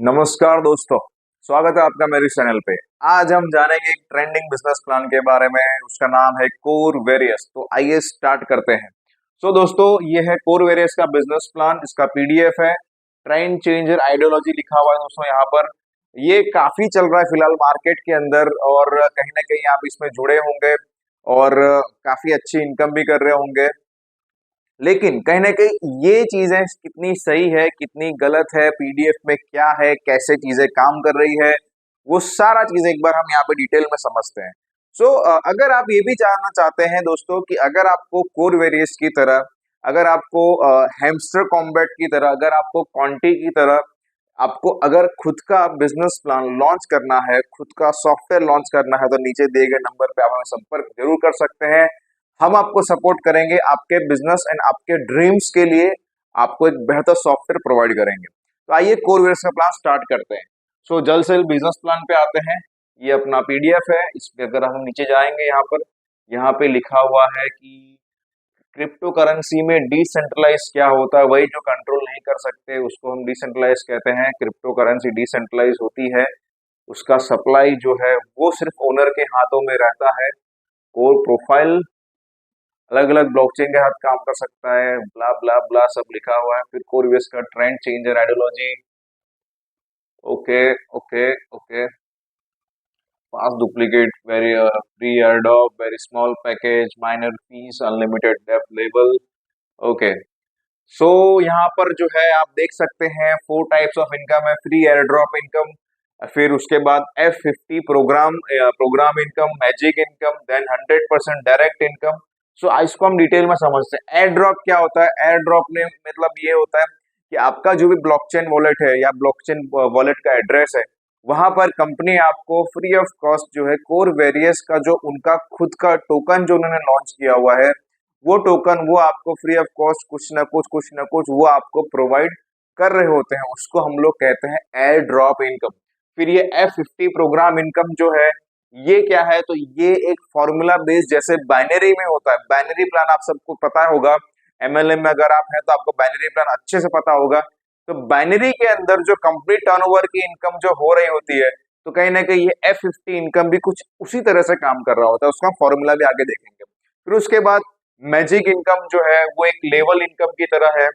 नमस्कार दोस्तों, स्वागत है आपका मेरे चैनल पे। आज हम जानेंगे एक ट्रेंडिंग बिजनेस प्लान के बारे में। उसका नाम है कोर वेरियस। तो आइए स्टार्ट करते हैं। दोस्तों, ये है कोर वेरियस का बिजनेस प्लान। इसका पीडीएफ है। ट्रेंड चेंजर आइडियोलॉजी लिखा हुआ है दोस्तों यहाँ पर। ये काफी चल रहा है फिलहाल मार्केट के अंदर, और कहीं ना कहीं आप इसमें जुड़े होंगे और काफी अच्छी इनकम भी कर रहे होंगे। लेकिन कहीं ना कहीं ये चीजें कितनी सही है, कितनी गलत है, पीडीएफ में क्या है, कैसे चीजें काम कर रही है, वो सारा चीज एक बार हम यहाँ पे डिटेल में समझते हैं। अगर आप ये भी जानना चाहते हैं दोस्तों कि अगर आपको कोर वेरियस की तरह, अगर आपको हैमस्टर कॉम्बैट की तरह, अगर आपको क्वांटी की तरह, आपको अगर खुद का बिजनेस प्लान लॉन्च करना है, खुद का सॉफ्टवेयर लॉन्च करना है, तो नीचे दिए गए नंबर पे आप हमें संपर्क जरूर कर सकते हैं। हम आपको सपोर्ट करेंगे, आपके बिजनेस एंड आपके ड्रीम्स के लिए आपको एक बेहतर सॉफ्टवेयर प्रोवाइड करेंगे। तो आइए कोर वेरियस का प्लान स्टार्ट करते हैं। जल्द से जल्द बिजनेस प्लान पे आते हैं। ये अपना पीडीएफ है। इस पे अगर हम नीचे जाएंगे, यहाँ पे लिखा हुआ है कि क्रिप्टो करेंसी में डिसेंट्रलाइज क्या होता है। वही जो कंट्रोल नहीं कर सकते उसको हम डिसेंट्रलाइज कहते हैं। क्रिप्टो करेंसी डिसेंट्रलाइज होती है, उसका सप्लाई जो है वो सिर्फ ओनर के हाथों में रहता है। कोर प्रोफाइल अलग अलग ब्लॉकचेन के साथ काम कर सकता है, ब्ला ब्ला ब्ला सब लिखा हुआ है। फिर कोर वेरियस का trend changer ideology. Okay okay okay. Fast duplicate, very free airdrop, very small package, minor fees, unlimited depth level. Okay. यहाँ पर जो है आप देख सकते हैं 4 टाइप्स ऑफ इनकम है। फ्री एयर ड्रॉप इनकम, फिर उसके बाद F50 programme income, magic income, then 100% direct income. इसको हम डिटेल में समझते हैं। एयर ड्रॉप क्या होता है? एयर ड्रॉप में मतलब ये होता है कि आपका जो भी ब्लॉकचेन वॉलेट है या ब्लॉकचेन वॉलेट का एड्रेस है, वहां पर कंपनी आपको फ्री ऑफ कॉस्ट जो है कोर वेरियस का जो उनका खुद का टोकन जो उन्होंने लॉन्च किया हुआ है, वो टोकन वो आपको फ्री ऑफ कॉस्ट कुछ ना कुछ वो आपको प्रोवाइड कर रहे होते हैं। उसको हम लोग कहते हैं एयर ड्रॉप इनकम। फिर ये F50 प्रोग्राम इनकम जो है, ये क्या है? तो ये एक फॉर्मूला बेस्ड, जैसे बाइनरी में होता है। बाइनरी प्लान आप सबको पता होगा। एमएलएम में अगर आप हैं तो आपको बाइनरी प्लान अच्छे से पता होगा। तो बाइनरी के अंदर जो कंपनी टर्नओवर की इनकम जो हो रही होती है, तो कहीं ना कहीं ये F50 इनकम भी कुछ उसी तरह से काम कर रहा होता है। उसका फॉर्मूला भी आगे देखेंगे। फिर उसके बाद मैजिक इनकम जो है वो एक लेवल इनकम की तरह है।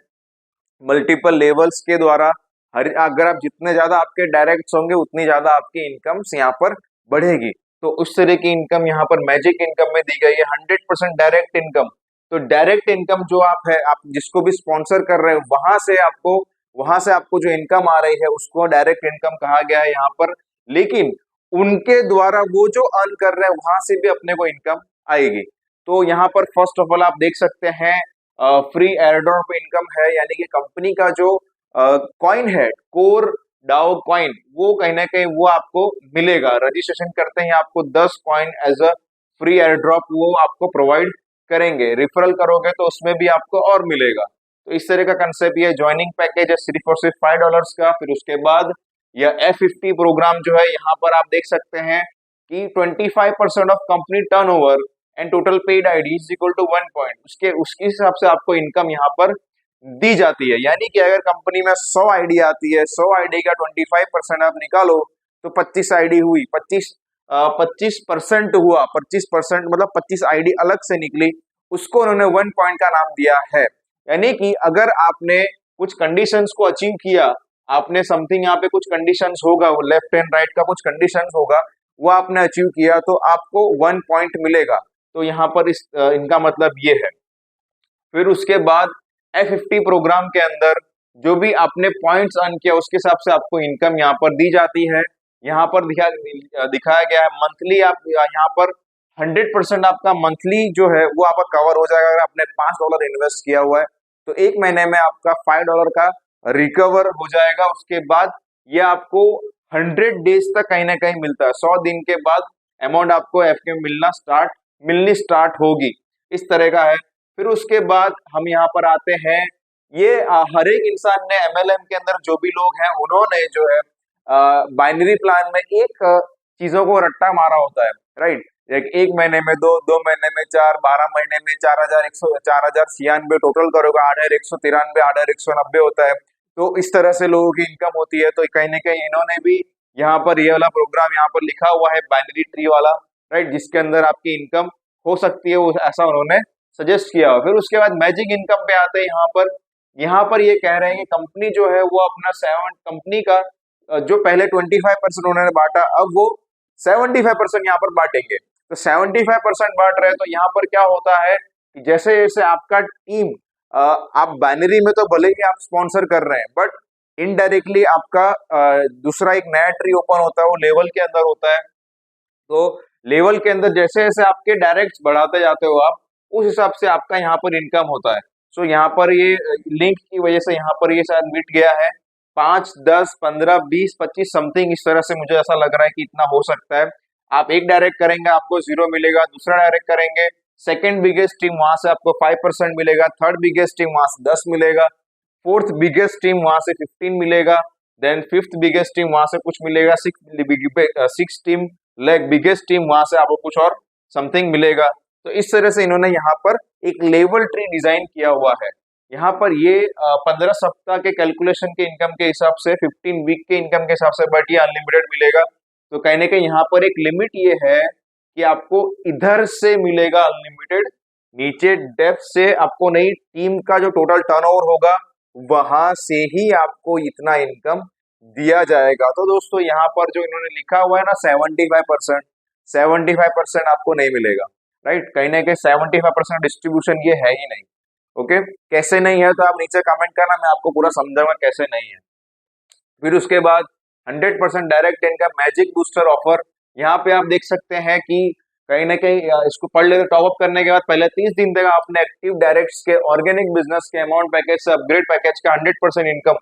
मल्टीपल लेवल्स के द्वारा हर अगर आप जितने ज्यादा आपके डायरेक्ट्स होंगे उतनी ज्यादा आपकी इनकम्स यहाँ पर बढ़ेगी। तो उस तरह की इनकम यहाँ पर मैजिक इनकम में दी गई है। 100% डायरेक्ट इनकम। तो डायरेक्ट इनकम जो आप जिसको भी स्पॉन्सर कर रहे हो, वहां से आपको जो इनकम आ रही है उसको डायरेक्ट इनकम कहा गया है यहाँ पर। लेकिन उनके द्वारा वो जो अर्न कर रहे हैं वहां से भी अपने को इनकम आएगी। तो यहाँ पर फर्स्ट ऑफ ऑल आप देख सकते हैं फ्री एयरड्रॉप इनकम है, यानी कि कंपनी का जो कॉइन है, कोर डाओ कॉइन, वो कहीं ना कहीं वो आपको मिलेगा। रजिस्ट्रेशन करते ही आपको 10 coin as a free airdrop वो आपको प्रोवाइड करेंगे। रिफरल करोगे तो उसमें भी आपको और मिलेगा। तो इस तरह का कंसेप्ट ये ज्वाइनिंग पैकेज है, सिर्फ और सिर्फ $5 का। फिर उसके बाद यह F50 प्रोग्राम जो है, यहाँ पर आप देख सकते हैं कि 25% of company turnover and total paid ID is equal to 1 point. उसके उसके हिसाब से आपको इनकम यहाँ पर दी जाती है। यानी कि अगर कंपनी में 100 आईडी आती है, 100 आईडी का 25% आप निकालो तो 25 आईडी हुई। 25% हुआ, 25% मतलब 25 आईडी अलग से निकली, उसको उन्होंने 1 पॉइंट का नाम दिया है। यानी कि अगर आपने कुछ कंडीशंस को अचीव किया, आपने समथिंग यहाँ पे कुछ कंडीशंस होगा, वो लेफ्ट एंड राइट का कुछ कंडीशंस होगा, वो आपने अचीव किया तो आपको 1 पॉइंट मिलेगा। तो यहाँ पर इनका मतलब ये है। फिर उसके बाद F50 प्रोग्राम के अंदर जो भी आपने पॉइंट्स अर्न किया उसके हिसाब से आपको इनकम यहाँ पर दी जाती है। यहाँ पर दिखाया गया है मंथली। आप यहाँ पर 100% आपका मंथली जो है वो आपका कवर हो जाएगा। अगर आपने $5 इन्वेस्ट किया हुआ है तो एक महीने में आपका $5 का रिकवर हो जाएगा। उसके बाद ये आपको 100 डेज तक कहीं ना कहीं मिलता है। 100 दिन के बाद अमाउंट आपको एफ के मिलनी स्टार्ट होगी। इस तरह का है। फिर उसके बाद हम यहाँ पर आते हैं। ये हर एक इंसान ने एमएलएम के अंदर जो भी लोग हैं उन्होंने जो है बाइनरी प्लान में एक चीजों को रट्टा मारा होता है, राइट। एक महीने में दो महीने में 4, 12 महीने में 4196, टोटल करोगे 8193, 8190 होता है। तो इस तरह से लोगों की इनकम होती है। तो कहीं ना कहीं इन्होंने भी यहाँ पर ये वाला प्रोग्राम यहाँ पर लिखा हुआ है बाइनरी ट्री वाला, राइट, जिसके अंदर आपकी इनकम हो सकती है, वो ऐसा उन्होंने सजेस्ट किया हुआ। फिर उसके बाद मैजिक इनकम पे आते हैं। यहाँ पर ये कह रहे हैं कि कंपनी जो है वो अपना कंपनी का जो पहले 25% उन्होंने बांटा, अब वो 75% यहाँ पर बांटेंगे। तो 75% बांट रहे हैं, तो यहाँ पर क्या होता है कि जैसे जैसे आपका टीम, आप बाइनरी में तो भले ही आप स्पॉन्सर कर रहे हैं, बट इनडायरेक्टली आपका दूसरा एक नया ट्री ओपन होता है, वो लेवल के अंदर होता है। तो लेवल के अंदर जैसे जैसे आपके डायरेक्ट बढ़ाते जाते हो आप, उस हिसाब से आपका यहाँ पर इनकम होता है। सो यहाँ पर ये लिंक की वजह से यहाँ पर ये शायद मिट गया है। 5, 10, 15, 20, 25 समथिंग इस तरह से मुझे ऐसा लग रहा है कि इतना हो सकता है। आप एक डायरेक्ट करेंगे आपको 0 मिलेगा, दूसरा डायरेक्ट करेंगे सेकंड बिगेस्ट टीम वहां से आपको 5% मिलेगा, थर्ड बिगेस्ट टीम वहां से 10 मिलेगा, फोर्थ बिगेस्ट टीम वहां से 15 मिलेगा, देन फिफ्थ बिगेस्ट टीम वहां से कुछ मिलेगा, सिक्स टीम बिगेस्ट टीम वहां से आपको कुछ और समथिंग मिलेगा। तो इस तरह से इन्होंने यहाँ पर एक लेवल ट्री डिजाइन किया हुआ है। यहाँ पर ये 15 सप्ताह के कैलकुलेशन के इनकम के हिसाब से, 15 वीक के इनकम के हिसाब से, बट ये अनलिमिटेड मिलेगा। तो कहीं ना कहीं यहाँ पर एक लिमिट ये है कि आपको इधर से मिलेगा अनलिमिटेड, नीचे डेप्थ से आपको नहीं, टीम का जो टोटल टर्नओवर होगा वहां से ही आपको इतना इनकम दिया जाएगा। तो दोस्तों यहाँ पर जो इन्होंने लिखा हुआ है ना 75% आपको नहीं मिलेगा, राइट। कहीं ना कहीं 75% डिस्ट्रीब्यूशन ये है ही नहीं। ओके, कैसे नहीं है तो आप नीचे कमेंट करना, मैं आपको पूरा समझाऊंगा कैसे नहीं है। फिर उसके बाद 100% direct income magic booster offer. यहाँ पे आप देख सकते हैं कि कहीं ना कहीं इसको पढ़ लेकर टॉप अप करने के बाद पहले 30 दिन तक आपने एक्टिव डायरेक्ट के ऑर्गेनिक बिजनेस के अमाउंट पैकेज से अपग्रेड पैकेज का 100% इनकम,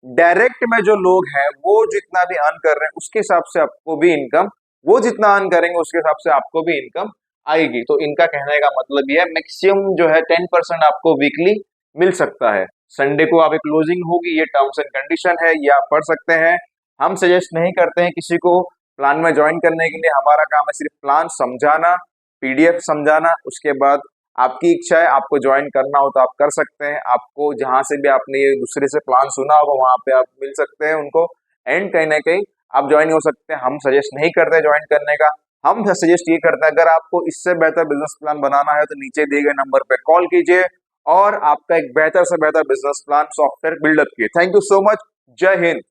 डायरेक्ट में जो लोग हैं वो जितना भी अर्न कर रहे हैं उसके हिसाब से आपको भी इनकम, वो जितना अर्न करेंगे उसके हिसाब से आपको भी इनकम आएगी। तो इनका कहने का मतलब ये है मैक्सिमम जो है 10% आपको वीकली मिल सकता है। संडे को आप एक क्लोजिंग होगी, ये टर्म्स एंड कंडीशन है, ये आप पढ़ सकते हैं। हम सजेस्ट नहीं करते हैं किसी को प्लान में ज्वाइन करने के लिए, हमारा काम है सिर्फ प्लान समझाना, पीडीएफ समझाना, उसके बाद आपकी इच्छा है आपको ज्वाइन करना हो तो आप कर सकते हैं। आपको जहां से भी आपने ये दूसरे से प्लान सुना होगा वहां पे आप मिल सकते हैं उनको, एंड कहीं ना कहीं आप ज्वाइन हो सकते हैं। हम सजेस्ट नहीं करते ज्वाइन करने का, हम सजेस्ट ये करते हैं अगर आपको इससे बेहतर बिजनेस प्लान बनाना है तो नीचे दिए गए नंबर पे कॉल कीजिए और आपका एक बेहतर से बेहतर बिजनेस प्लान सॉफ्टवेयर बिल्डअप कीजिए। थैंक यू सो मच, जय हिंद।